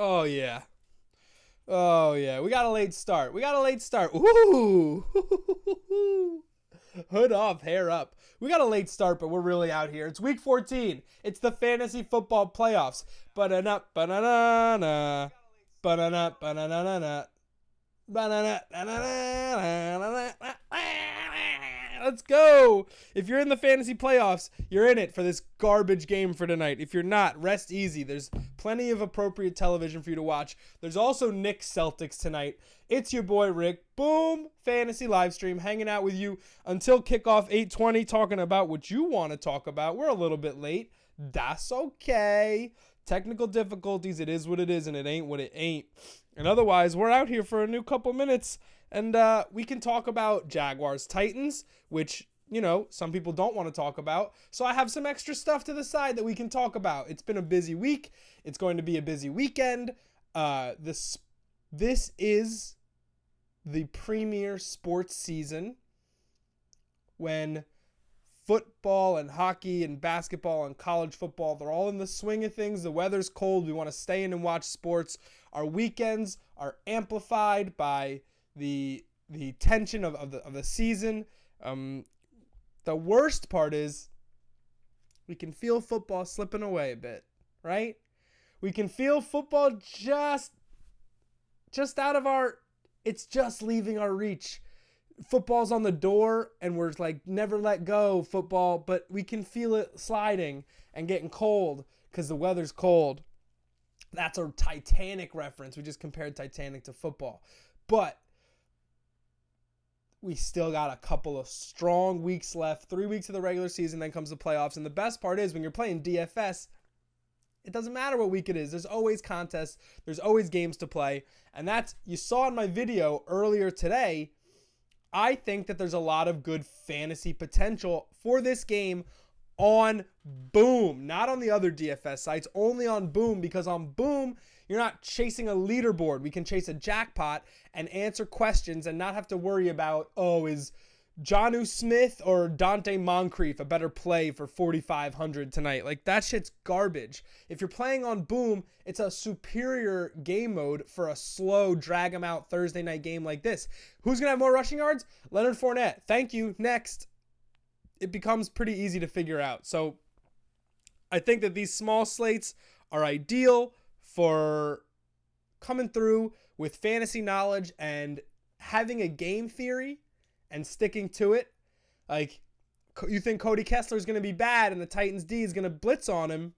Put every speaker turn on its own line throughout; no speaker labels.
Oh yeah. Oh yeah. We got a late start. We got a late start. Ooh. Hood off, hair up. We got a late start, but we're really out here. It's week 14. It's the fantasy football playoffs. Ba-da-na, ba-da-na-na. Ba-da-na, ba-da-na-na. Let's go. If you're in the fantasy playoffs, you're in it for this garbage game for tonight. If you're not, rest easy. There's plenty of appropriate television for you to watch. There's also Knicks Celtics tonight. It's your boy Rick. Boom. Fantasy live stream hanging out with you until kickoff 8:20 talking about what you want to talk about. We're a little bit late. That's okay. Technical difficulties. It is what it is and it ain't what it ain't. And otherwise, we're out here for a new couple minutes, and we can talk about Jaguars Titans, which, you know, some people don't want to talk about. So I have some extra stuff to the side that we can talk about. It's been a busy week. It's going to be a busy weekend. This is the premier sports season when football and hockey and basketball and college football, they're all in the swing of things. The weather's cold. We want to stay in and watch sports. Our weekends are amplified by the tension of the season. The worst part is we can feel football slipping away a bit, right? We can feel football just out of our, it's just leaving our reach. Football's on the door and we're like, never let go football, but we can feel it sliding and getting cold because the weather's cold. That's a Titanic reference. We just compared Titanic to football. But we still got a couple of strong weeks left. 3 weeks of the regular season, then comes the playoffs. And the best part is when you're playing DFS, it doesn't matter what week it is. There's always contests. There's always games to play. And that's, you saw in my video earlier today, I think that there's a lot of good fantasy potential for this game on Boom, not on the other DFS sites, only on Boom, because on Boom, you're not chasing a leaderboard. We can chase a jackpot and answer questions and not have to worry about, oh, is Jonnu Smith or Dante Moncrief a better play for 4,500 tonight? Like, that shit's garbage. If you're playing on Boom, it's a superior game mode for a slow, drag 'em out Thursday night game like this. Who's going to have more rushing yards? Leonard Fournette. Thank you. Next. It becomes pretty easy to figure out. So I think that these small slates are ideal for coming through with fantasy knowledge and having a game theory and sticking to it. Like, you think Cody Kessler is going to be bad and the Titans D is going to blitz on him,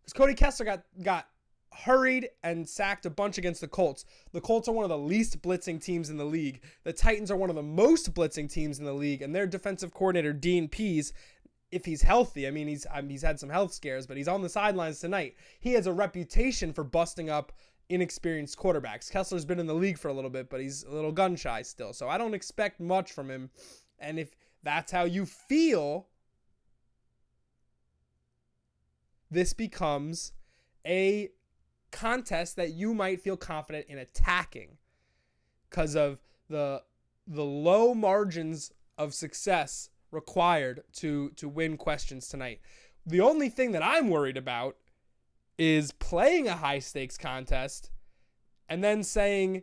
because Cody Kessler got hurried and sacked a bunch against the Colts. The Colts are one of the least blitzing teams in the league. The Titans are one of the most blitzing teams in the league, and their defensive coordinator, Dean Pease, if he's healthy, I mean, he's had some health scares, but he's on the sidelines tonight. He has a reputation for busting up inexperienced quarterbacks. Kessler's been in the league for a little bit, but he's a little gun shy still, so I don't expect much from him. And if that's how you feel, this becomes a contest that you might feel confident in attacking because of the low margins of success required to win questions tonight. The only thing that I'm worried about is playing a high stakes contest and then saying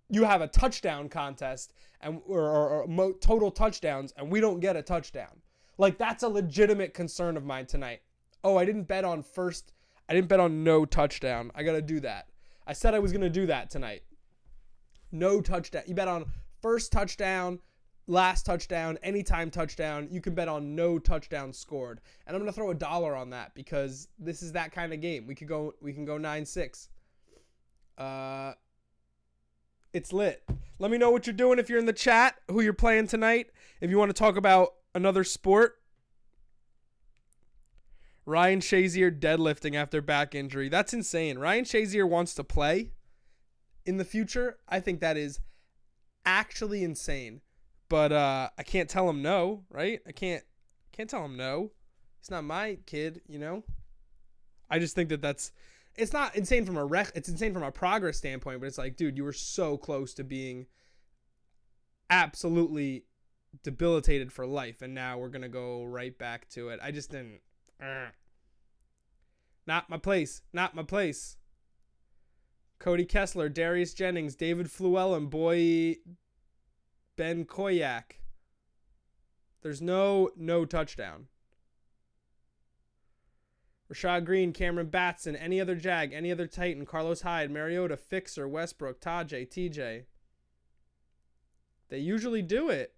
you have a touchdown contest and or total touchdowns and we don't get a touchdown. Like, that's a legitimate concern of mine tonight. Oh, I didn't bet on no touchdown. I got to do that. I said I was going to do that tonight. No touchdown. You bet on first touchdown, last touchdown, anytime touchdown. You can bet on no touchdown scored. And I'm going to throw $1 on that because this is that kind of game. We can go 9-6. It's lit. Let me know what you're doing if you're in the chat, who you're playing tonight. If you want to talk about another sport. Ryan Shazier deadlifting after back injury. That's insane. Ryan Shazier wants to play in the future. I think that is actually insane. But I can't tell him no, right? I can't tell him no. He's not my kid, you know? I just think that it's not insane from it's insane from a progress standpoint, but it's like, dude, you were so close to being absolutely debilitated for life, and now we're going to go right back to it. I just didn't. Not my place. Not my place. Cody Kessler, Darius Jennings, David Fluellen, Boy Ben Koyak. There's no touchdown. Rashad Green, Cameron Batson, any other Jag, any other Titan, Carlos Hyde, Mariota, Fixer, Westbrook, Tajay, TJ. They usually do it.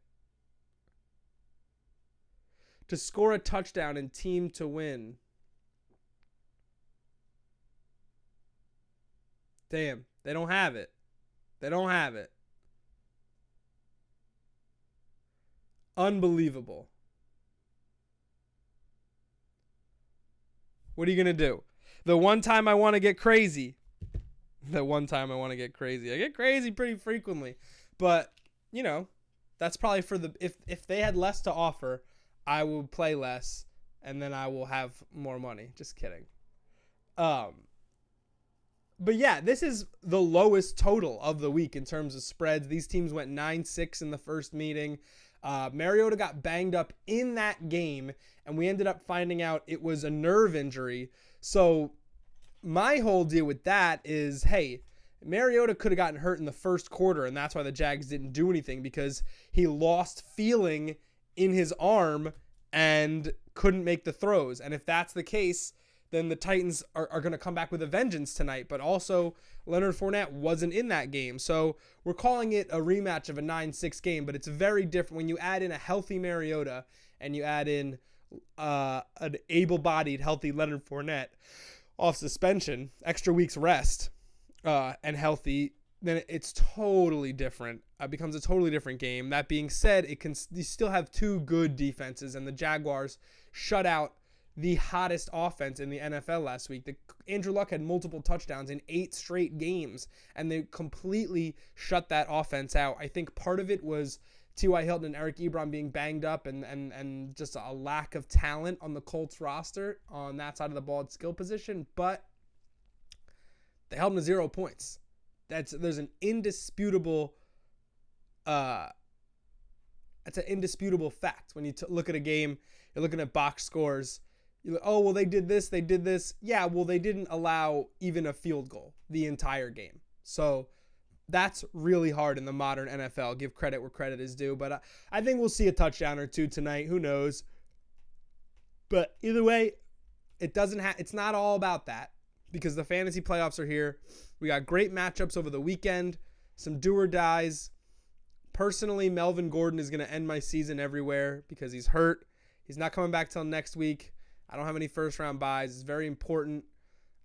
To score a touchdown and team to win. Damn, they don't have it. They don't have it. Unbelievable. What are you going to do? The one time I want to get crazy. I get crazy pretty frequently. But, you know, that's probably for the... If they had less to offer, I will play less, and then I will have more money. Just kidding. But yeah, this is the lowest total of the week in terms of spreads. These teams went 9-6 in the first meeting. Mariota got banged up in that game, and we ended up finding out it was a nerve injury. So my whole deal with that is, hey, Mariota could have gotten hurt in the first quarter, and that's why the Jags didn't do anything, because he lost feeling in his arm and couldn't make the throws. And if that's the case, then the Titans are going to come back with a vengeance tonight. But also, Leonard Fournette wasn't in that game. So we're calling it a rematch of a 9-6 game, but it's very different when you add in a healthy Mariota and you add in an able-bodied, healthy Leonard Fournette off suspension, extra week's rest, and healthy. Then it's totally different. It becomes a totally different game. That being said, you still have two good defenses, and the Jaguars shut out the hottest offense in the NFL last week. Andrew Luck had multiple touchdowns in 8 straight games, and they completely shut that offense out. I think part of it was T.Y. Hilton and Eric Ebron being banged up and just a lack of talent on the Colts roster on that side of the ball at skill position, but they held them to 0 points. There's an indisputable that's an indisputable fact. When you look at a game, you're looking at box scores. You're like, oh, well, they did this. Yeah, well, they didn't allow even a field goal the entire game. So that's really hard in the modern NFL. Give credit where credit is due. But I think we'll see a touchdown or two tonight. Who knows? But either way, it's not all about that, because the fantasy playoffs are here. We got great matchups over the weekend, some do or dies. Personally, Melvin Gordon is going to end my season everywhere because he's hurt. He's not coming back till next week. I don't have any first-round buys. It's very important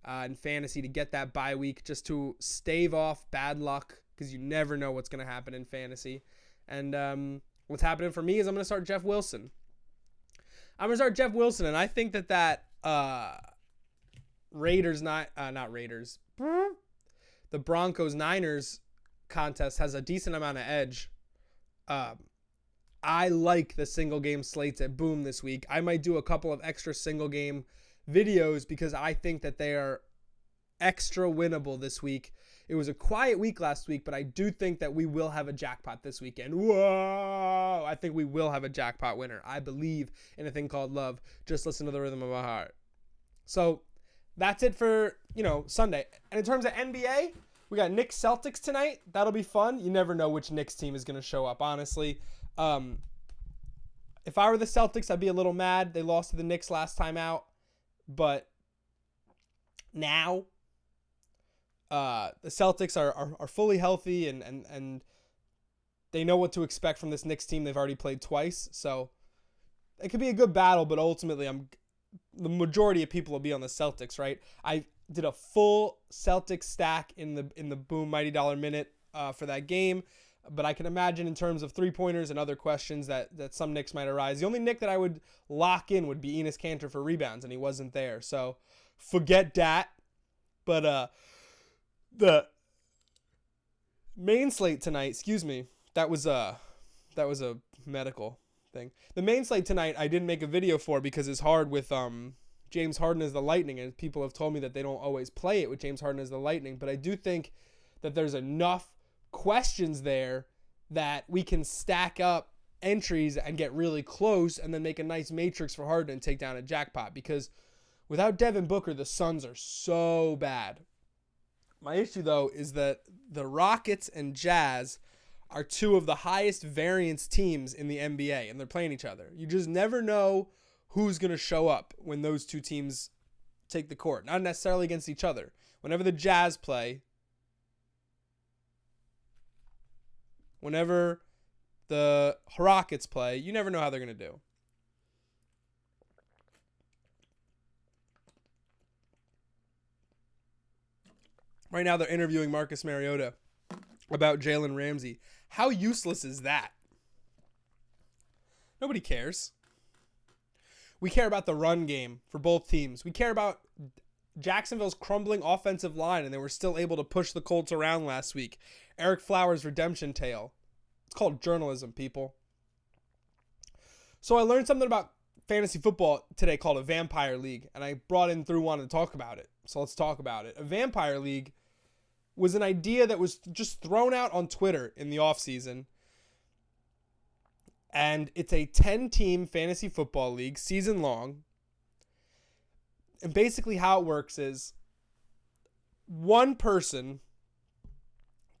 in fantasy to get that bye week just to stave off bad luck, because you never know what's going to happen in fantasy. And what's happening for me is I'm going to start Jeff Wilson. And I think that the Broncos-Niners contest has a decent amount of edge. I like the single game slates at Boom this week. I might do a couple of extra single game videos because I think that they are extra winnable this week. It was a quiet week last week, but I do think that we will have a jackpot this weekend. Whoa! I think we will have a jackpot winner. I believe in a thing called love. Just listen to the rhythm of my heart. So that's it for, Sunday. And in terms of NBA, we got Knicks Celtics tonight. That'll be fun. You never know which Knicks team is going to show up, honestly. If I were the Celtics, I'd be a little mad. They lost to the Knicks last time out. But now the Celtics are fully healthy and they know what to expect from this Knicks team. They've already played twice. So it could be a good battle, but ultimately the majority of people will be on the Celtics, right? I did a full Celtics stack in the Boom Mighty Dollar Minute for that game. But I can imagine in terms of three-pointers and other questions that some Knicks might arise. The only Knick that I would lock in would be Enes Kanter for rebounds, and he wasn't there. So forget that. But the main slate tonight, that was a medical thing. The main slate tonight I didn't make a video for because it's hard with James Harden as the Lightning, and people have told me that they don't always play it with James Harden as the Lightning. But I do think that there's enough questions there that we can stack up entries and get really close and then make a nice matrix for Harden and take down a jackpot, because Without Devin Booker, the Suns are so bad. My issue, though, is that the Rockets and Jazz are two of the highest variance teams in the NBA, and they're playing each other. You just never know who's going to show up when those two teams take the court. Not necessarily against each other. Whenever the Jazz play, whenever the Rockets play, you never know how they're going to do. Right now, they're interviewing Marcus Mariota about Jalen Ramsey. How useless is that? Nobody cares. We care about the run game for both teams. We care about Jacksonville's crumbling offensive line, and they were still able to push the Colts around last week. Eric Flowers' redemption tale. It's called journalism, people. So I learned something about fantasy football today called a Vampire League, and I brought in through wanted to talk about it. So let's talk about it. A Vampire League was an idea that was just thrown out on Twitter in the offseason. And it's a 10-team fantasy football league, season long. And basically how it works is one person,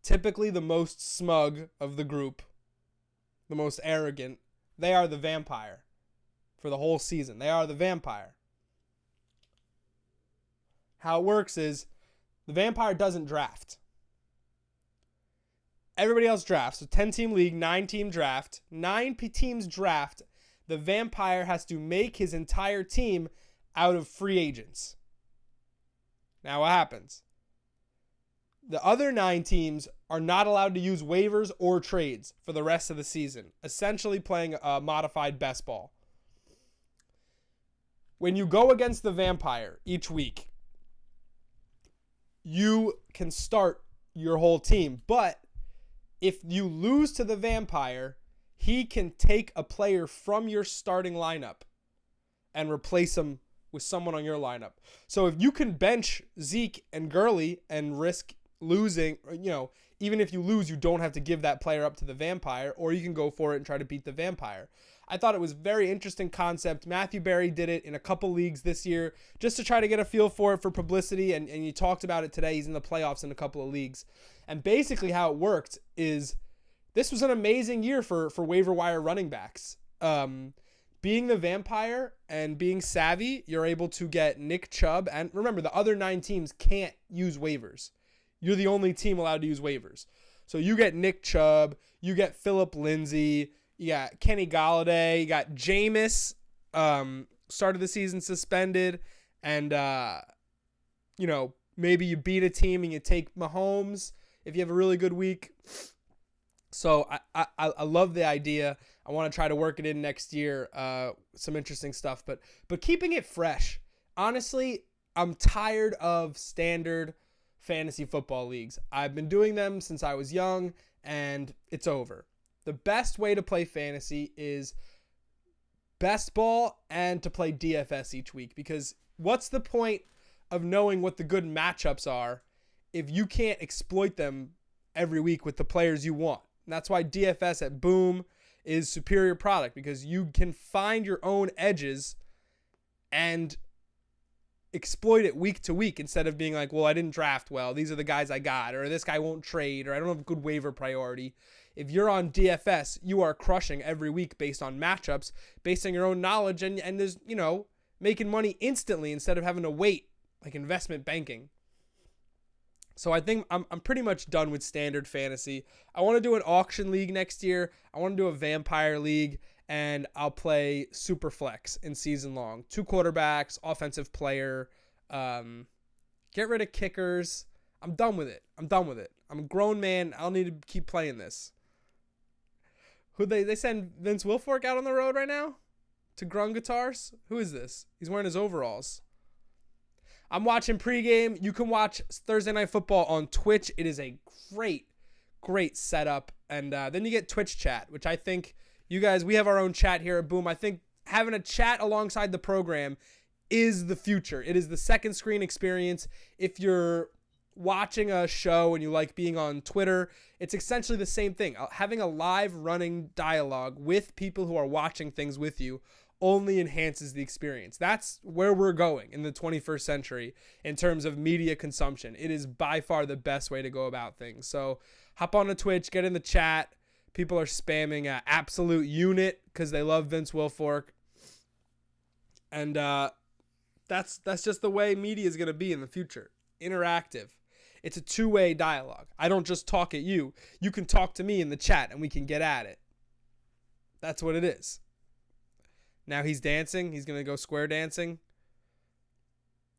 typically the most smug of the group, the most arrogant, they are the vampire for the whole season. They are the vampire. How it works is the vampire doesn't draft. Everybody else drafts. So 10-team league, 9-team draft. 9 teams draft. The vampire has to make his entire team out of free agents. Now what happens? The other 9 teams are not allowed to use waivers or trades for the rest of the season, essentially playing a modified best ball. When you go against the vampire each week, you can start your whole team. But if you lose to the vampire, he can take a player from your starting lineup and replace him with someone on your lineup. So if you can bench Zeke and Gurley and risk losing, even if you lose, you don't have to give that player up to the vampire, or you can go for it and try to beat the vampire. I thought it was a very interesting concept. Matthew Berry did it in a couple leagues this year just to try to get a feel for it for publicity, and you talked about it today. He's in the playoffs in a couple of leagues. And basically how it worked is this was an amazing year for waiver wire running backs. Being the vampire and being savvy, you're able to get Nick Chubb. And remember, the other 9 teams can't use waivers. You're the only team allowed to use waivers. So you get Nick Chubb, you get Phillip Lindsay, you got Kenny Golladay, you got Jameis, started the season suspended, and maybe you beat a team and you take Mahomes if you have a really good week. So I love the idea. I want to try to work it in next year. Some interesting stuff, but keeping it fresh. Honestly, I'm tired of standard fantasy football leagues. I've been doing them since I was young, and it's over. The best way to play fantasy is best ball and to play DFS each week, because what's the point of knowing what the good matchups are if you can't exploit them every week with the players you want? And that's why DFS at Boom is superior product, because you can find your own edges and exploit it week to week instead of being like, well, I didn't draft well, these are the guys I got, or this guy won't trade, or I don't have good waiver priority. If you're on DFS, you are crushing every week based on matchups, based on your own knowledge, and there's, making money instantly instead of having to wait like investment banking. So I think I'm pretty much done with standard fantasy. I want to do an auction league next year. I want to do a vampire league, and I'll play super flex in season long. 2 quarterbacks, offensive player, get rid of kickers. I'm done with it. I'm a grown man. I don't need to keep playing this. Who they send Vince Wilfork out on the road right now to Grung Guitars? Who is this? He's wearing his overalls. I'm watching pregame. You can watch Thursday Night Football on Twitch. It is a great setup. And then you get Twitch chat, which I think you guys, we have our own chat here at Boom. I think having a chat alongside the program is the future. It is the second screen experience. If you're watching a show and you like being on Twitter, it's essentially the same thing. Having a live running dialogue with people who are watching things with you only enhances the experience. That's where we're going in the 21st century in terms of media consumption. It is by far the best way to go about things. So hop on to Twitch, get in the chat. People are spamming Absolute Unit because they love Vince Wilfork. And that's just the way media is going to be in the future. Interactive. It's a two-way dialogue. I don't just talk at you. You can talk to me in the chat and we can get at it. That's what it is. Now he's dancing. He's going to go square dancing.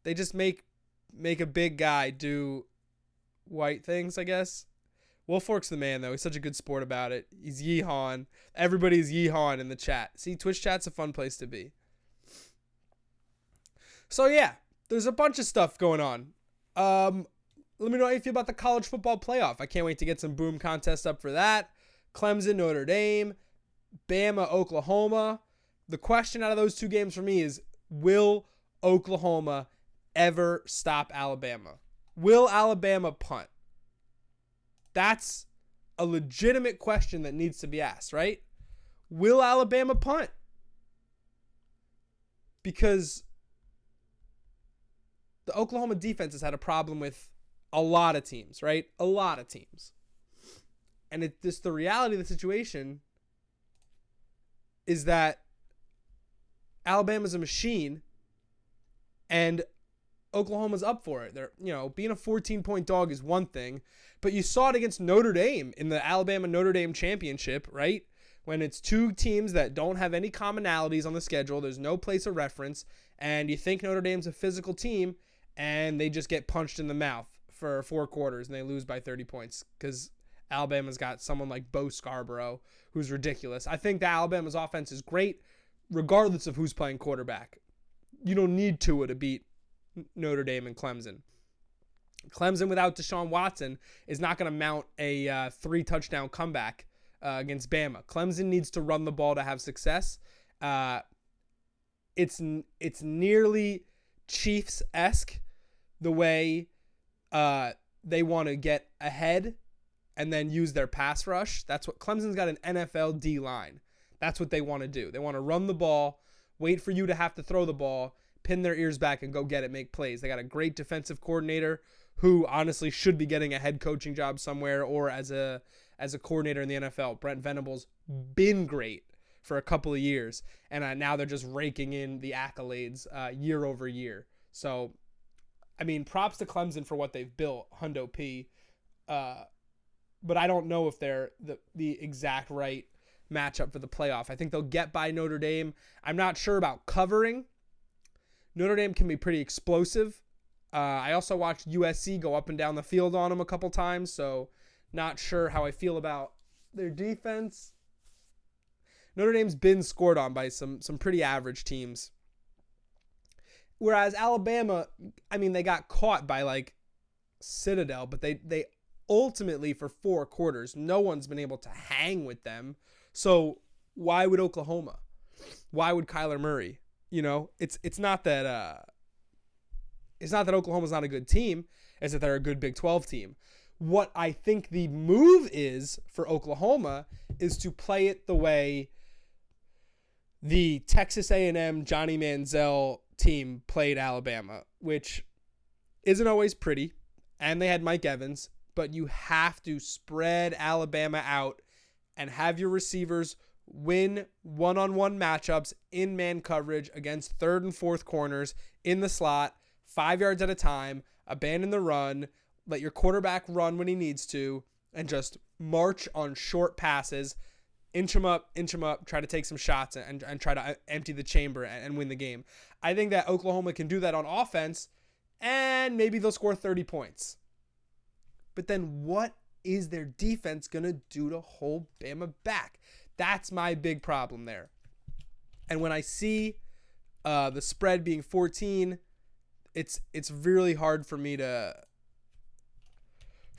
They just make a big guy do white things, I guess. Wilfork's the man, though. He's such a good sport about it. He's yeehawing. Everybody's yeehawing in the chat. See, Twitch chat's a fun place to be. So, yeah, there's a bunch of stuff going on. Let me know how you feel about the college football playoff. I can't wait to get some boom contest up for that. Clemson, Notre Dame, Bama, Oklahoma. The question out of those two games for me is, will Oklahoma ever stop Alabama? Will Alabama punt? That's a legitimate question that needs to be asked, right? Will Alabama punt? Because the Oklahoma defense has had a problem with a lot of teams, right? A lot of teams. And it's just the reality of the situation is that Alabama's a machine and Oklahoma's up for it. They're, being a 14-point dog is one thing, but you saw it against Notre Dame in the Alabama-Notre Dame championship, right? When it's two teams that don't have any commonalities on the schedule, there's no place of reference, and you think Notre Dame's a physical team, and they just get punched in the mouth for 4 quarters, and they lose by 30 points because Alabama's got someone like Bo Scarborough, who's ridiculous. I think that Alabama's offense is great, regardless of who's playing quarterback. You don't need Tua to beat Notre Dame and Clemson. Clemson without Deshaun Watson is not going to mount a 3-touchdown comeback against Bama. Clemson needs to run the ball to have success. It's nearly Chiefs-esque the way they want to get ahead and then use their pass rush. That's what Clemson's got, an NFL D-line. That's what they want to do. They want to run the ball, wait for you to have to throw the ball, pin their ears back, and go get it, make plays. They got a great defensive coordinator who honestly should be getting a head coaching job somewhere or as a coordinator in the NFL. Brent Venables been great for a couple of years, and now they're just raking in the accolades year over year. So, I mean, props to Clemson for what they've built, Hundo P. But I don't know if they're the exact right matchup for the playoff. I think they'll get by Notre Dame. I'm not sure about covering. Notre Dame can be pretty explosive. I also watched USC go up and down the field on them a couple times, so not sure how I feel about their defense. Notre Dame's been scored on by some pretty average teams. Whereas Alabama, I mean, they got caught by like Citadel, but they ultimately for 4 quarters, no one's been able to hang with them. So why would Oklahoma? Why would Kyler Murray? It's not that Oklahoma's not a good team. It's that they're a good Big 12 team. What I think the move is for Oklahoma is to play it the way the Texas A&M Johnny Manziel team played Alabama, which isn't always pretty. And they had Mike Evans, but you have to spread Alabama out and have your receivers win one-on-one matchups in man coverage against 3rd and 4th corners in the slot, 5 yards at a time, abandon the run, let your quarterback run when he needs to, and just march on short passes, inch them up, try to take some shots and try to empty the chamber and win the game. I think that Oklahoma can do that on offense, and maybe they'll score 30 points. But then what is their defense going to do to hold Bama back? That's my big problem there. And when I see the spread being 14, it's really hard for me to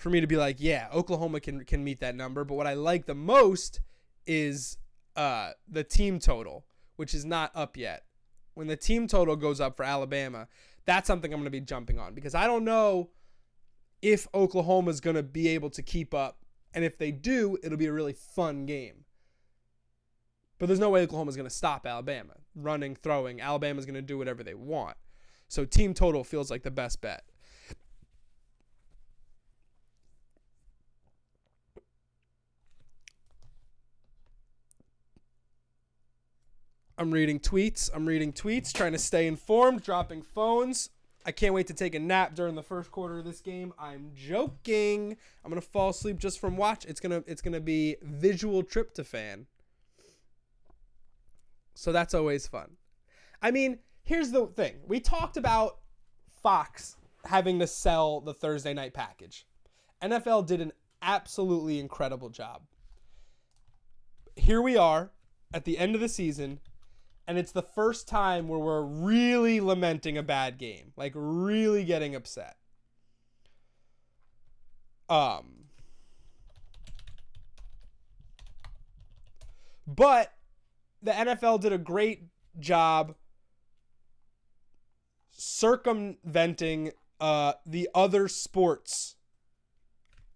be like, yeah, Oklahoma can meet that number. But what I like the most is the team total, which is not up yet. When the team total goes up for Alabama, that's something I'm going to be jumping on because I don't know if Oklahoma's going to be able to keep up. And if they do, it'll be a really fun game. But there's no way Oklahoma's going to stop Alabama. Running, throwing, Alabama's going to do whatever they want. So team total feels like the best bet. I'm reading tweets, trying to stay informed, dropping phones. I can't wait to take a nap during the first quarter of this game. I'm joking. I'm going to fall asleep just from watch. It's going to be visual tryptophan. So that's always fun. I mean, here's the thing. We talked about Fox having to sell the Thursday night package. NFL did an absolutely incredible job. Here we are at the end of the season, and it's the first time where we're really lamenting a bad game, like really getting upset. But the NFL did a great job circumventing the other sports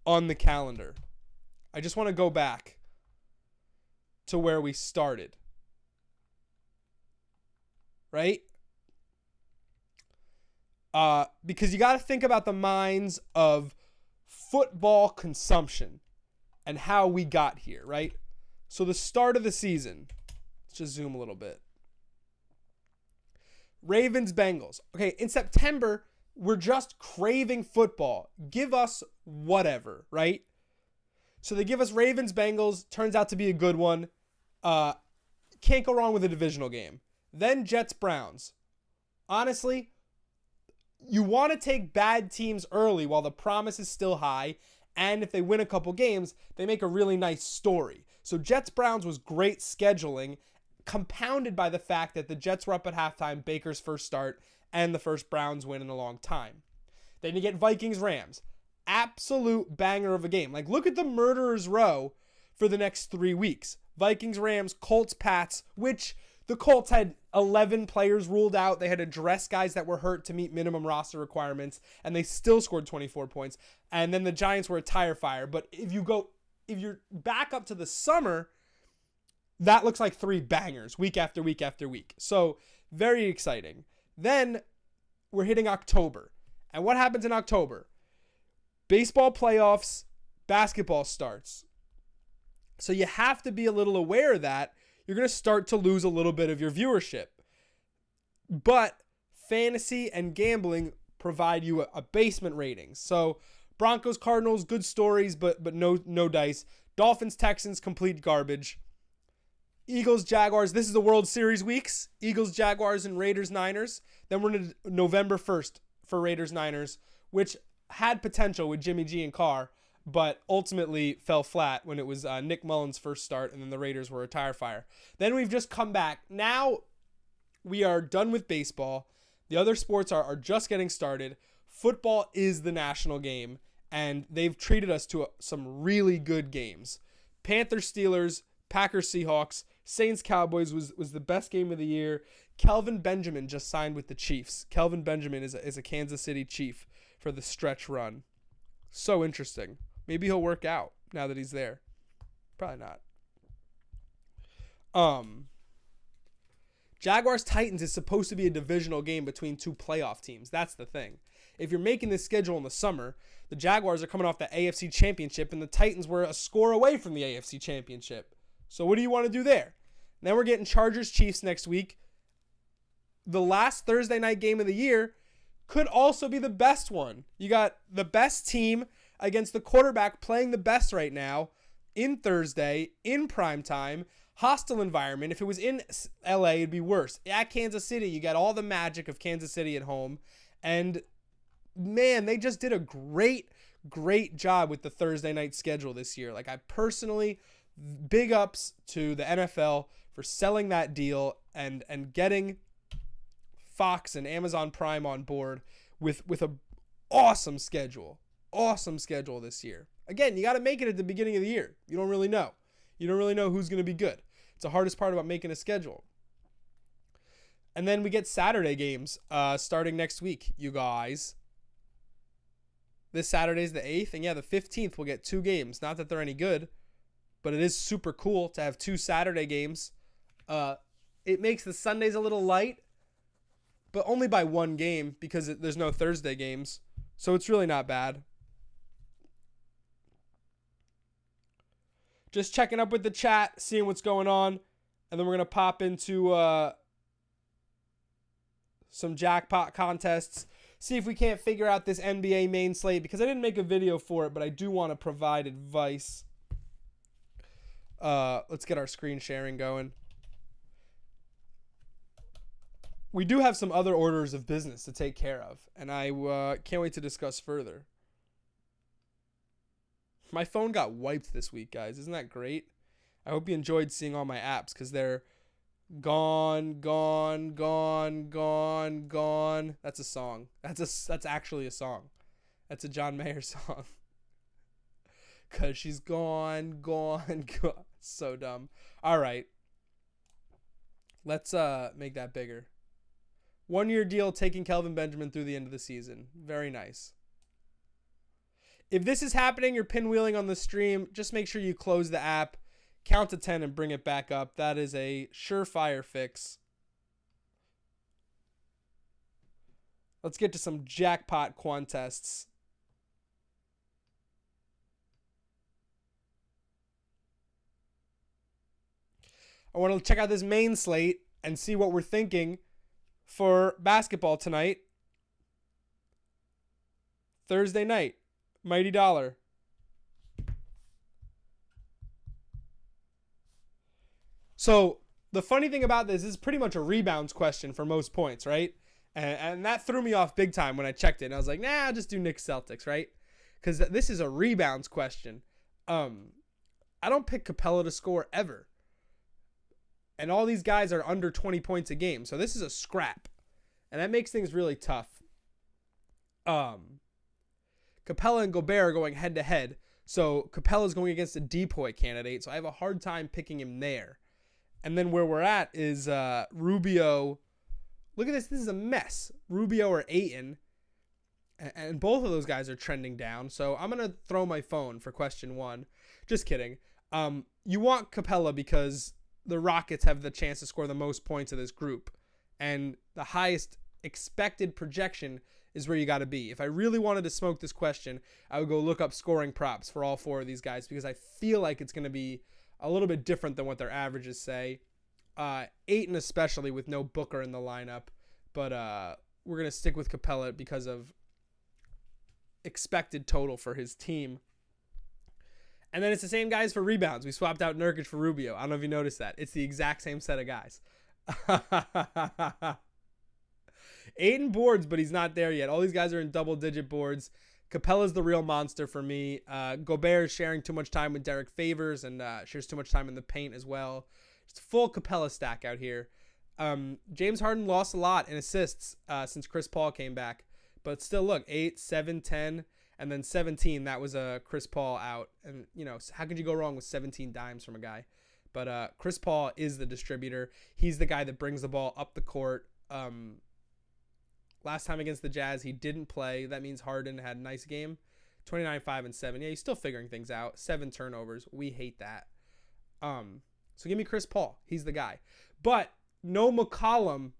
on the calendar. I just want to go back to where we started. Right? Because you got to think about the minds of football consumption and how we got here, right? So the start of the season, let's just zoom a little bit. Ravens, Bengals. Okay, in September, we're just craving football. Give us whatever, right? So they give us Ravens, Bengals. Turns out to be a good one. Can't go wrong with a divisional game. Then Jets, Browns. Honestly, you want to take bad teams early while the promise is still high. And if they win a couple games, they make a really nice story. So Jets, Browns was great scheduling, compounded by the fact that the Jets were up at halftime, Baker's first start, and the first Browns win in a long time. Then you get Vikings, Rams. Absolute banger of a game. Like, look at the murderer's row for the next 3 weeks. Vikings, Rams, Colts, Pats, which the Colts had 11 players ruled out. They had to dress guys that were hurt to meet minimum roster requirements, and they still scored 24 points. And then the Giants were a tire fire. But if you're back up to the summer, that looks like 3 bangers week after week after week. So very exciting. Then we're hitting October. And what happens in October? Baseball playoffs, basketball starts. So you have to be a little aware of that. You're going to start to lose a little bit of your viewership. But fantasy and gambling provide you a basement ratings. So Broncos, Cardinals, good stories, but no dice. Dolphins, Texans, complete garbage. Eagles, Jaguars, this is the World Series weeks. Eagles, Jaguars, and Raiders, Niners. Then we're into November 1st for Raiders, Niners, which had potential with Jimmy G and Carr, but ultimately fell flat when it was Nick Mullins' first start, and then the Raiders were a tire fire. Then we've just come back. Now we are done with baseball. The other sports are just getting started. Football is the national game, and they've treated us to some really good games. Panthers, Steelers, Packers, Seahawks, Saints, Cowboys was the best game of the year. Kelvin Benjamin just signed with the Chiefs. Kelvin Benjamin is a Kansas City Chief for the stretch run. So interesting. Maybe he'll work out now that he's there. Probably not. Jaguars Titans is supposed to be a divisional game between 2 playoff teams. That's the thing. If you're making this schedule in the summer, the Jaguars are coming off the AFC Championship, and the Titans were a score away from the AFC Championship. So what do you want to do there? Then we're getting Chargers Chiefs next week. The last Thursday night game of the year could also be the best one. You got the best team against the quarterback playing the best right now in Thursday, in prime time, hostile environment. If it was in LA, it'd be worse. At Kansas City, you got all the magic of Kansas City at home. And man, they just did a great job with the Thursday night schedule this year. Like, I personally, big ups to the NFL for selling that deal and getting Fox and Amazon Prime on board with a awesome schedule this year. Again, you got to make it at the beginning of the year. You don't really know who's going to be good. It's the hardest part about making a schedule. And then we get Saturday games starting next week, you guys. This Saturday's the 8th, and yeah, the 15th we'll get 2 games. Not that they're any good, but it is super cool to have 2 Saturday games It makes the Sundays a little light, but only by one game because there's no Thursday games. So it's really not bad. Just checking up with the chat, seeing what's going on. And then we're going to pop into some jackpot contests. See if we can't figure out this NBA main slate because I didn't make a video for it, but I do want to provide advice. Let's get our screen sharing going. We do have some other orders of business to take care of, and I can't wait to discuss further. My phone got wiped this week, guys. Isn't that great? I hope you enjoyed seeing all my apps because they're gone. That's a song. That's actually a song. That's a John Mayer song. Because she's gone. So dumb. All right. Let's make that bigger. 1-year deal taking Kelvin Benjamin through the end of the season. Very nice. If this is happening, you're pinwheeling on the stream, just make sure you close the app, count to 10, and bring it back up. That is a surefire fix. Let's get to some jackpot contests. I want to check out this main slate and see what we're thinking for basketball tonight. Thursday night. Mighty Dollar. So the funny thing about this is pretty much a rebounds question for most points, right? And that threw me off big time when I checked it. And I was like, nah, I'll just do Knicks Celtics, right? Because this is a rebounds question. I don't pick Capella to score ever. And all these guys are under 20 points a game. So this is a scrap. And that makes things really tough. Capella and Gobert are going head-to-head. So Capella's going against a Depoy candidate. So I have a hard time picking him there. And then where we're at is Rubio. Look at this. This is a mess. Rubio or Ayton. And both of those guys are trending down. So I'm going to throw my phone for question 1. Just kidding. You want Capella because the Rockets have the chance to score the most points of this group. And the highest expected projection is where you got to be. If I really wanted to smoke this question, I would go look up scoring props for all 4 of these guys because I feel like it's going to be a little bit different than what their averages say. Ayton especially with no Booker in the lineup. But we're going to stick with Capella because of expected total for his team. And then it's the same guys for rebounds. We swapped out Nurkic for Rubio. I don't know if you noticed that. It's the exact same set of guys. Ayton boards, but he's not there yet. All these guys are in double-digit boards. Capella's the real monster for me. Gobert is sharing too much time with Derek Favors and shares too much time in the paint as well. It's a full Capella stack out here. James Harden lost a lot in assists since Chris Paul came back. But still, look, 8, 7, 10... and then 17, that was a Chris Paul out. And, you know, how could you go wrong with 17 dimes from a guy? But Chris Paul is the distributor. He's the guy that brings the ball up the court. Last time against the Jazz, he didn't play. That means Harden had a nice game. 29, 5, and 7. Yeah, he's still figuring things out. 7 turnovers. We hate that. So give me Chris Paul. He's the guy. But no McCollum.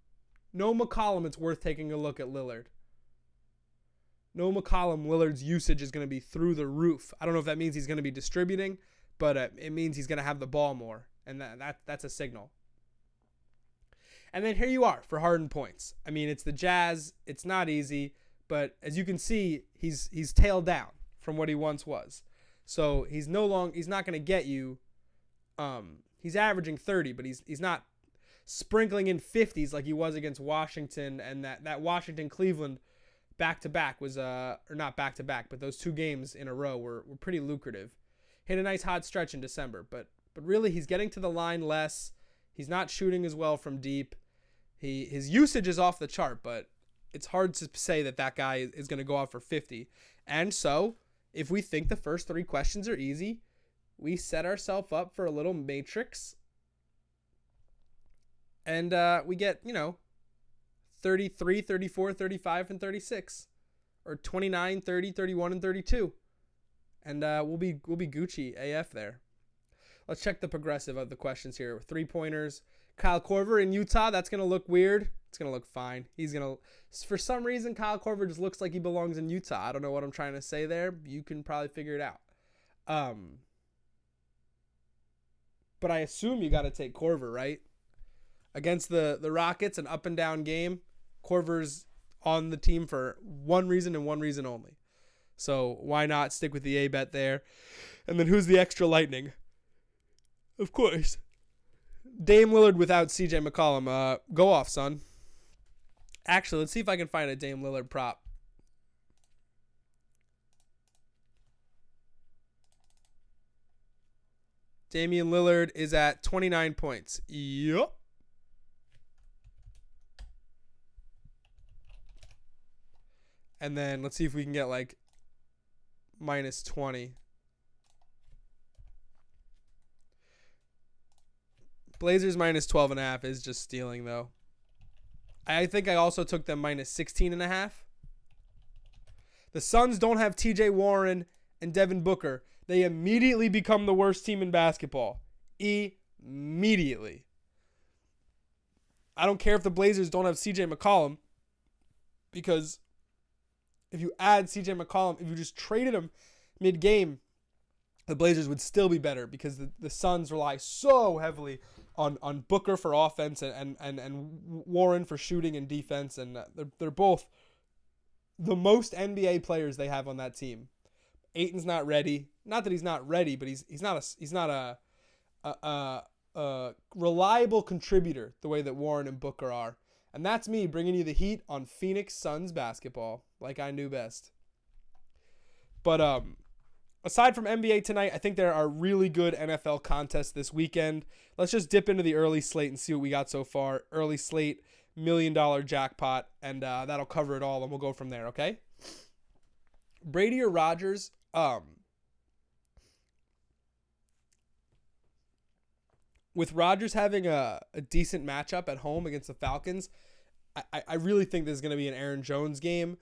No McCollum, it's worth taking a look at Lillard. No McCollum, Lillard's usage is going to be through the roof. I don't know if that means he's going to be distributing, but it means he's going to have the ball more, and that's a signal. And then here you are for Harden points. I mean, it's the Jazz. It's not easy, but as you can see, he's tailed down from what he once was. So he's not going to get you. He's averaging 30, but he's not sprinkling in 50s like he was against Washington, and that Washington-Cleveland back-to-back was, or not back-to-back, but those 2 games in a row were pretty lucrative. Hit a nice hot stretch in December, but really he's getting to the line less. He's not shooting as well from deep. His usage is off the chart, but it's hard to say that guy is going to go out for 50. And so, if we think the first 3 questions are easy, we set ourselves up for a little matrix. And we get, 33, 34, 35, and 36. Or 29, 30, 31, and 32. And we'll be Gucci AF there. Let's check the progressive of the questions here. 3-pointers. Kyle Korver in Utah, that's going to look weird. It's going to look fine. For some reason, Kyle Korver just looks like he belongs in Utah. I don't know what I'm trying to say there. You can probably figure it out. But I assume you got to take Korver, right? Against the Rockets, an up and down game. Korver's on the team for one reason and one reason only. So why not stick with the A bet there? And then who's the extra lightning? Of course, Dame Lillard without CJ McCollum. Go off, son. Actually, let's see if I can find a Dame Lillard prop. Damian Lillard is at 29 points. Yup. And then let's see if we can get like minus 20. Blazers minus 12.5 is just stealing, though. I think I also took them minus 16.5. The Suns don't have TJ Warren and Devin Booker. They immediately become the worst team in basketball. Immediately. I don't care if the Blazers don't have CJ McCollum, because if you add CJ McCollum, if you just traded him mid-game, the Blazers would still be better, because the Suns rely so heavily on Booker for offense and Warren for shooting and defense, and they're both the most NBA players they have on that team. Ayton's not ready. Not that he's not ready, but he's not a reliable contributor the way that Warren and Booker are. And that's me bringing you the heat on Phoenix Suns basketball, like I knew best. But aside from NBA tonight, I think there are really good NFL contests this weekend. Let's just dip into the early slate and see what we got so far. Early slate, $1 million jackpot, and that'll cover it all, and we'll go from there, okay? Brady or Rodgers? With Rodgers having a decent matchup at home against the Falcons, I really think this is going to be an Aaron Jones game.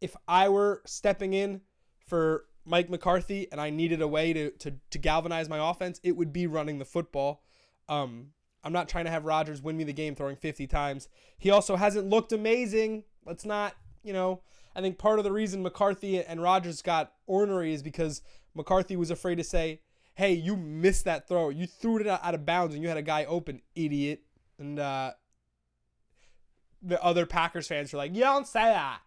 If I were stepping in for Mike McCarthy and I needed a way to galvanize my offense, it would be running the football. I'm not trying to have Rodgers win me the game throwing 50 times. He also hasn't looked amazing. Let's not, I think part of the reason McCarthy and Rodgers got ornery is because McCarthy was afraid to say, hey, you missed that throw. You threw it out of bounds and you had a guy open, idiot. And the other Packers fans were like, you don't say that.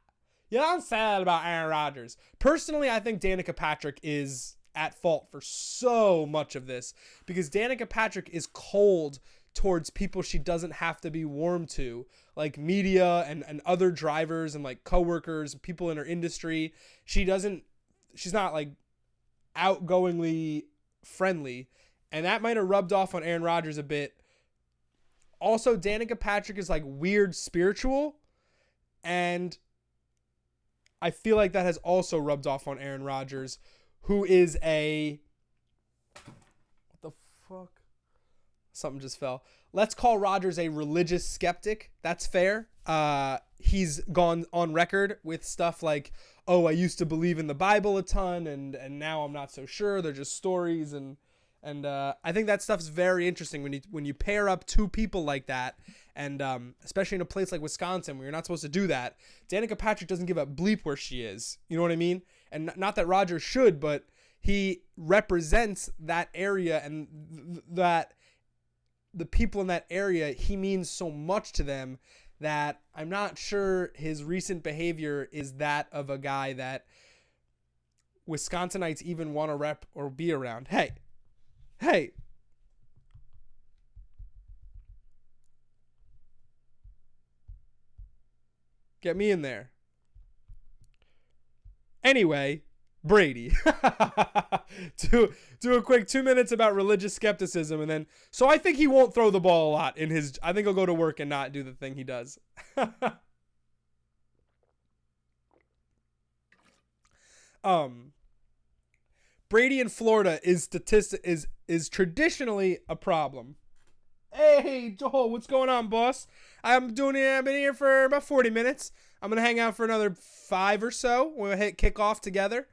You don't say that about Aaron Rodgers. Personally, I think Danica Patrick is at fault for so much of this, because Danica Patrick is cold towards people she doesn't have to be warm to, like media and other drivers and like coworkers, people in her industry. She's not like outgoingly friendly, and that might have rubbed off on Aaron Rodgers a bit. Also, Danica Patrick is like weird spiritual, and I feel like that has also rubbed off on Aaron Rodgers, who is what the fuck? Something just fell. Let's call Rodgers a religious skeptic. That's fair. He's gone on record with stuff like, oh, I used to believe in the Bible a ton, and now I'm not so sure. They're just stories, and I think that stuff's very interesting when you pair up two people like that, and especially in a place like Wisconsin where you're not supposed to do that. Danica Patrick doesn't give a bleep where she is. You know what I mean? And not that Rodgers should, but he represents that area, and that the people in that area, he means so much to them that I'm not sure his recent behavior is that of a guy that Wisconsinites even want to rep or be around. Hey. Get me in there. Anyway, Brady. do a quick 2 minutes about religious skepticism, and then so I think he won't throw the ball a lot I think he'll go to work and not do the thing he does. Brady in Florida is traditionally a problem. Hey, Joel, what's going on, boss? I've been here for about 40 minutes. I'm going to hang out for another 5 or so. We'll hit kickoff together.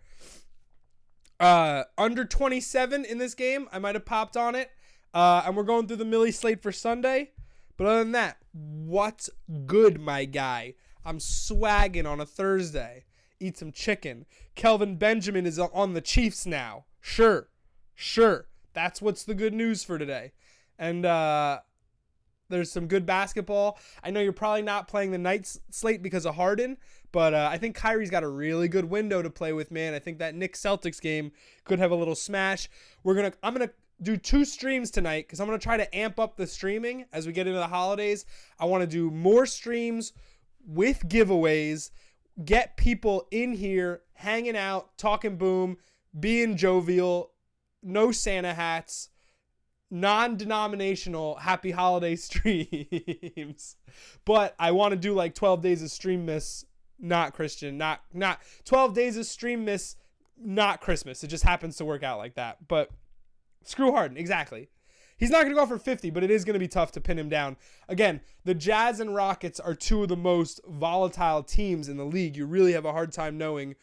Under 27 in this game. I might have popped on it. And we're going through the Millie slate for Sunday. But other than that, what's good, my guy? I'm swagging on a Thursday. Eat some chicken. Kelvin Benjamin is on the Chiefs now. Sure. That's what's the good news for today. And there's some good basketball. I know you're probably not playing the night slate because of Harden, but I think Kyrie's got a really good window to play with, man. I think that Knicks Celtics game could have a little smash. I'm gonna do 2 streams tonight because I'm gonna try to amp up the streaming as we get into the holidays. I want to do more streams with giveaways, get people in here hanging out, talking boom, being jovial, no Santa hats, non-denominational happy holiday streams. But I want to do like 12 days of stream miss, not Christian, not 12 days of stream miss, not Christmas. It just happens to work out like that. But screw Harden, exactly. He's not going to go for 50, but it is going to be tough to pin him down. Again, the Jazz and Rockets are 2 of the most volatile teams in the league. You really have a hard time knowing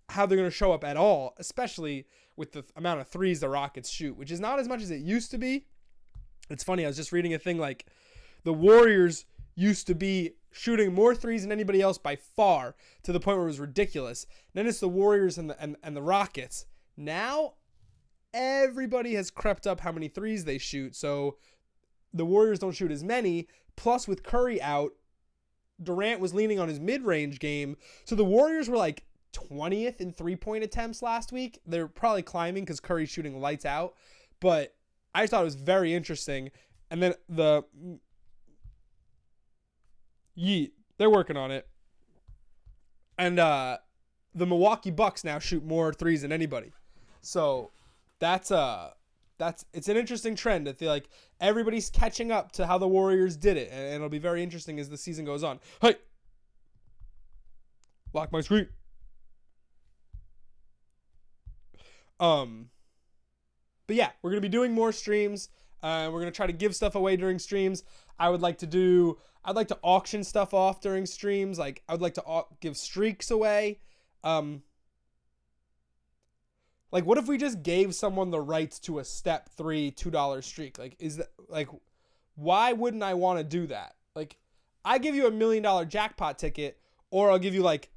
how they're going to show up at all, especially with the amount of threes the Rockets shoot, which is not as much as it used to be. It's funny, I was just reading a thing like the Warriors used to be shooting more threes than anybody else by far, to the point where it was ridiculous. Then it's the Warriors and the Rockets. Now everybody has crept up how many threes they shoot, so the Warriors don't shoot as many. Plus, with Curry out, Durant was leaning on his mid-range game, so the Warriors were like 20th in 3-point attempts last week. They're probably climbing because Curry's shooting lights out, but I just thought it was very interesting. And then they're working on it. And the Milwaukee Bucks now shoot more threes than anybody. So it's an interesting trend. I feel like everybody's catching up to how the Warriors did it, and it'll be very interesting as the season goes on. Hey, lock my screen. But yeah, we're gonna be doing more streams. We're gonna try to give stuff away during streams. I'd like to auction stuff off during streams. Like I would like to give streaks away. Like, what if we just gave someone the rights to a step 3 $2 streak? Why wouldn't I want to do that? Like, I give you $1 million jackpot ticket, or I'll give you like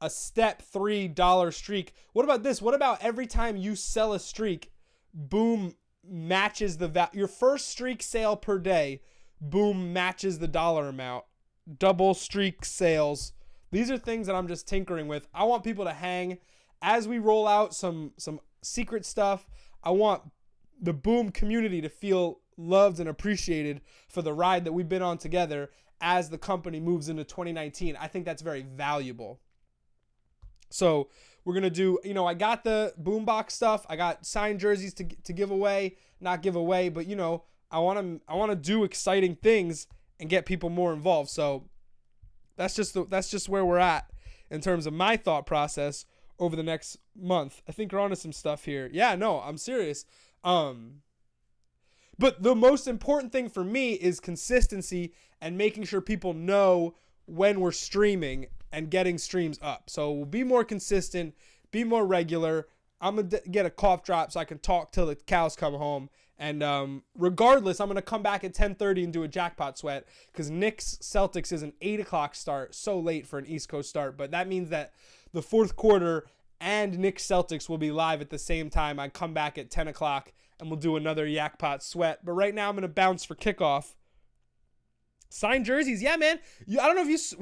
a step $3 streak. What about this? What about every time you sell a streak, Boom matches your first streak sale per day, Boom matches the dollar amount. Double streak sales. These are things that I'm just tinkering with. I want people to hang as we roll out some secret stuff. I want the Boom community to feel loved and appreciated for the ride that we've been on together as the company moves into 2019. I think that's very valuable. So we're going to do, I got the Boombox stuff. I got signed jerseys to give away, not give away, but I want to do exciting things and get people more involved. So that's just where we're at in terms of my thought process over the next month. I think we're onto some stuff here. Yeah, no, I'm serious. But the most important thing for me is consistency and making sure people know when we're streaming and getting streams up. So we'll be more consistent, be more regular. I'm going to get a cough drop so I can talk till the cows come home. And regardless, I'm going to come back at 10:30 and do a jackpot sweat because Knicks Celtics is an 8 o'clock start, so late for an East Coast start. But that means that the fourth quarter and Knicks Celtics will be live at the same time. I come back at 10 o'clock and we'll do another jackpot sweat. But right now I'm going to bounce for kickoff. Signed jerseys. Yeah, man. I don't know if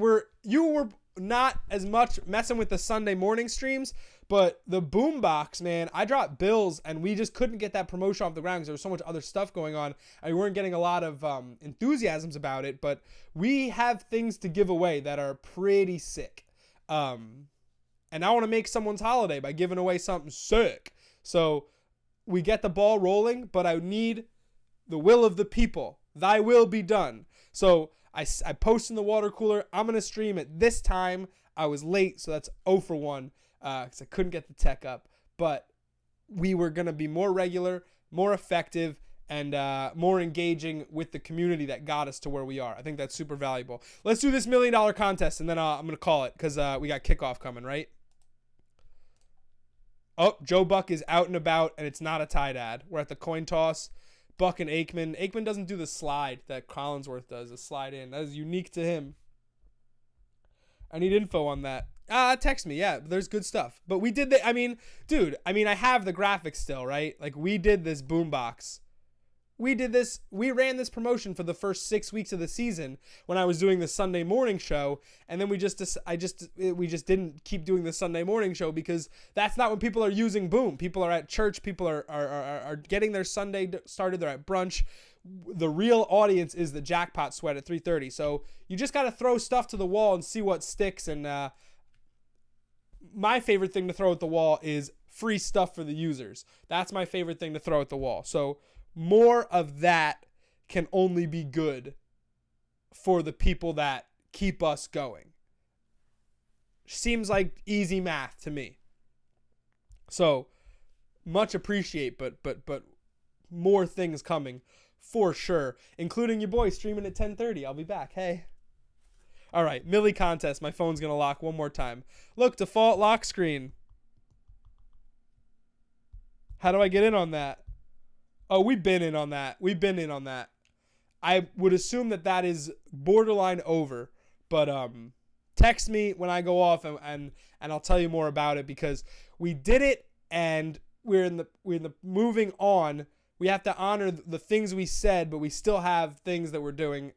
you were not as much messing with the Sunday morning streams, but the Boombox, man, I dropped bills and we just couldn't get that promotion off the ground because there was so much other stuff going on. And we weren't getting a lot of enthusiasms about it, but we have things to give away that are pretty sick. And I want to make someone's holiday by giving away something sick. So we get the ball rolling, but I need the will of the people. Thy will be done. So I post in the water cooler. I'm going to stream at this time. I was late, so that's 0 for 1 because I couldn't get the tech up. But we were going to be more regular, more effective, and more engaging with the community that got us to where we are. I think that's super valuable. Let's do this $1 million contest, and then I'm going to call it because we got kickoff coming, right? Oh, Joe Buck is out and about, and it's not a tie dad. We're at the coin toss. Buck and Aikman. Aikman doesn't do the slide that Collinsworth does, the slide in. That is unique to him. I need info on that. Text me. Yeah, there's good stuff. But we did I have the graphics still, right? Like, we did this boombox. We ran this promotion for the first 6 weeks of the season when I was doing the Sunday morning show, and then we just didn't keep doing the Sunday morning show because that's not when people are using Boom. People are at church. People are getting their Sunday started. They're at brunch. The real audience is the Jackpot Sweat at 3:30. So you just got to throw stuff to the wall and see what sticks. And my favorite thing to throw at the wall is free stuff for the users. That's my favorite thing to throw at the wall. So more of that can only be good for the people that keep us going. Seems like easy math to me. So much appreciate, but more things coming for sure, including your boy streaming at 10:30. I'll be back. Hey. All right, Millie contest. My phone's going to lock one more time. Look, default lock screen. How do I get in on that? Oh, we've been in on that. I would assume that is borderline over, but text me when I go off and I'll tell you more about it because we did it and we're in the moving on. We have to honor the things we said, but we still have things that we're doing.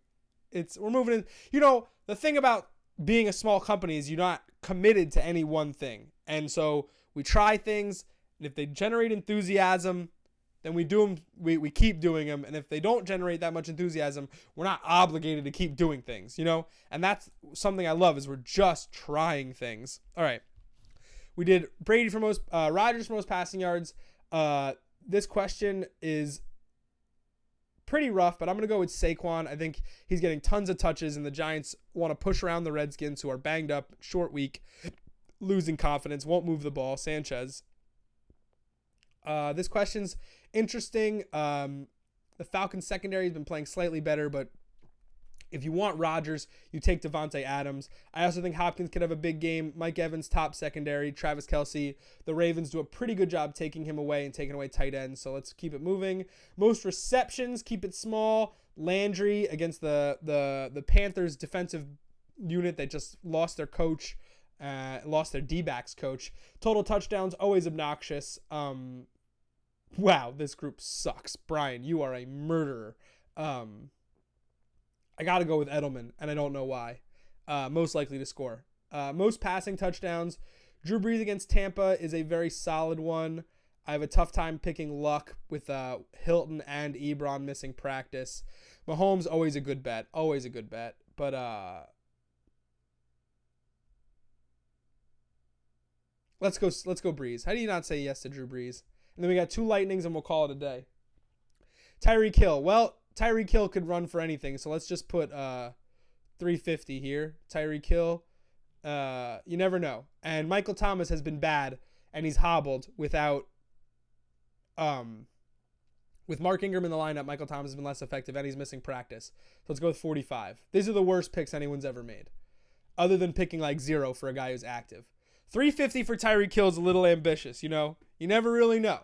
We're moving in. You know, the thing about being a small company is you're not committed to any one thing. And so we try things, and if they generate enthusiasm, then we do them. We keep doing them, and if they don't generate that much enthusiasm, we're not obligated to keep doing things, you know. And that's something I love is we're just trying things. All right, we did Brady for most, Rodgers for most passing yards. This question is pretty rough, but I'm gonna go with Saquon. I think he's getting tons of touches, and the Giants want to push around the Redskins, who are banged up, short week, losing confidence, won't move the ball. Sanchez. This question's interesting. The Falcons secondary has been playing slightly better, but if you want Rodgers, you take Devontae Adams. I also think Hopkins could have a big game. Mike Evans, top secondary. Travis Kelce. The Ravens do a pretty good job taking him away and taking away tight ends, so let's keep it moving. Most receptions, keep it small. Landry against the Panthers defensive unit that just lost their coach, lost their D-backs coach. Total touchdowns, always obnoxious. Wow, this group sucks. Brian, you are a murderer. I got to go with Edelman, and I don't know why. Most likely to score. Most passing touchdowns. Drew Brees against Tampa is a very solid one. I have a tough time picking Luck with Hilton and Ebron missing practice. Mahomes, always a good bet. Always a good bet. But let's go Brees. How do you not say yes to Drew Brees? And then we got 2 Lightnings, and we'll call it a day. Tyreek Hill. Well, Tyreek Hill could run for anything, so let's just put 350 here. Tyreek Hill. You never know. And Michael Thomas has been bad, and he's hobbled without with Mark Ingram in the lineup. Michael Thomas has been less effective, and he's missing practice. So let's go with 45. These are the worst picks anyone's ever made, other than picking like 0 for a guy who's active. 350 for Tyreek Hill is a little ambitious, you know? You never really know.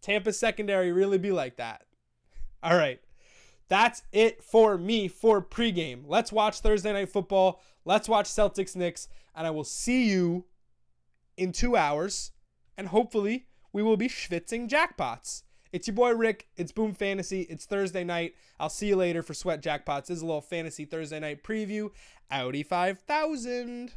Tampa's secondary really be like that. All right. That's it for me for pregame. Let's watch Thursday Night Football. Let's watch Celtics Knicks. And I will see you in 2 hours. And hopefully we will be schwitzing jackpots. It's your boy Rick. It's Boom Fantasy. It's Thursday night. I'll see you later for Sweat Jackpots. This is a little fantasy Thursday night preview. Audi 5000.